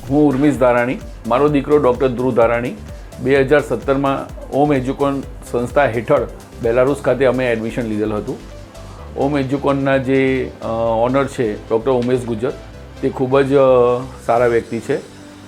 હું ઉર્મિશ ધારાણી, મારો દીકરો ડૉક્ટર ધ્રુવ ધારાણી 2017માં ઓમ એજ્યુકોન સંસ્થા હેઠળ બેલારુસ ખાતે અમે એડમિશન લીધેલ હતું. ઓમ એજ્યુકોનના જે ઓનર છે ડૉક્ટર ઉમેશ ગુજર, તે ખૂબ જ સારા વ્યક્તિ છે.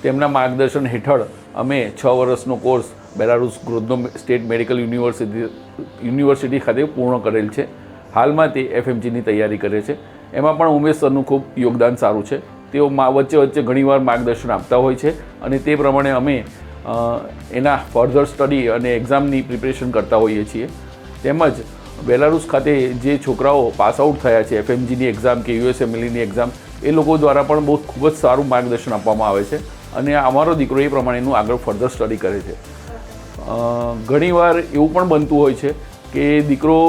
તેમના માર્ગદર્શન હેઠળ અમે 6 વર્ષનો course Belarus Grodno State Medical University ખાતે પૂર્ણ કરેલ છે. હાલમાં તે FMGની તૈયારી કરે છે. એમાં પણ ઉમેશ સરનું ખૂબ યોગદાન સારું છે. તેઓ વચ્ચે ઘણીવાર માર્ગદર્શન આપતા હોય છે અને તે પ્રમાણે અમે એના ફર્ધર સ્ટડી અને એક્ઝામની પ્રિપરેશન કરતા હોઈએ છીએ. તેમજ બેલારુસ ખાતે જે છોકરાઓ પાસ આઉટ થયા છે FMGની એક્ઝામ કે USMLEની એક્ઝામ, એ લોકો દ્વારા પણ ખૂબ જ સારું માર્ગદર્શન આપવામાં આવે છે અને અમારો દીકરો એ પ્રમાણેનું આગળ ફર્ધર સ્ટડી કરે છે. ઘણીવાર એવું પણ બનતું હોય છે કે દીકરો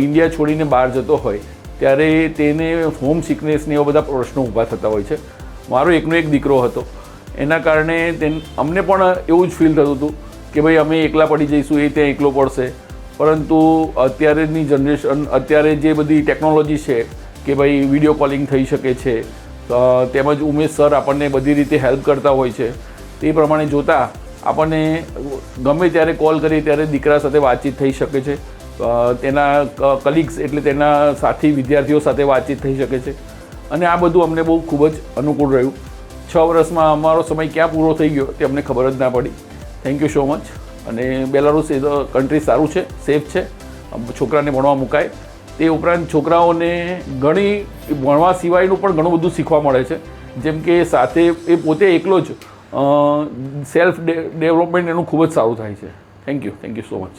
ઇન્ડિયા છોડીને બહાર જતો હોય ત્યારે તેને હોમ સિકનેસને એવા બધા પ્રશ્નો ઊભા થતા હોય છે. મારો એકનો એક દીકરો હતો, એના કારણે અમને પણ એવું જ ફીલ થતું હતું કે ભાઈ અમે એકલા પડી જઈશું, એ ત્યાં એકલો પડશે. પરંતુ અત્યારેની જનરેશન, અત્યારે જે બધી ટેકનોલોજી છે કે ભાઈ વિડીયો કોલિંગ થઈ શકે છે, તેમજ ઉમેશ સર આપણને બધી રીતે હેલ્પ કરતા હોય છે. તે પ્રમાણે જોતાં આપણને ગમે ત્યારે કોલ કરીએ ત્યારે દીકરા સાથે વાતચીત થઈ શકે છે. તેના કલીગ્સ એટલે તેના સાથી વિદ્યાર્થીઓ સાથે વાતચીત થઈ શકે છે અને આ બધું અમને બહુ ખૂબ જ અનુકૂળ રહ્યું. 6 વર્ષમાં અમારો સમય ક્યાં પૂરો થઈ ગયો તે અમને ખબર જ ના પડી. Thank you so much. અને બેલારુસ એ કન્ટ્રી સારું છે, સેફ છે, છોકરાને ભણવા મુકાય. તે ઉપરાંત છોકરાઓને ઘણી ભણવા સિવાયનું પણ ઘણું બધું શીખવા મળે છે. જેમ કે સાથે એ પોતે એકલો જ સેલ્ફ ડેવલપમેન્ટ એનું ખૂબ જ સારું થાય છે. Thank you so much.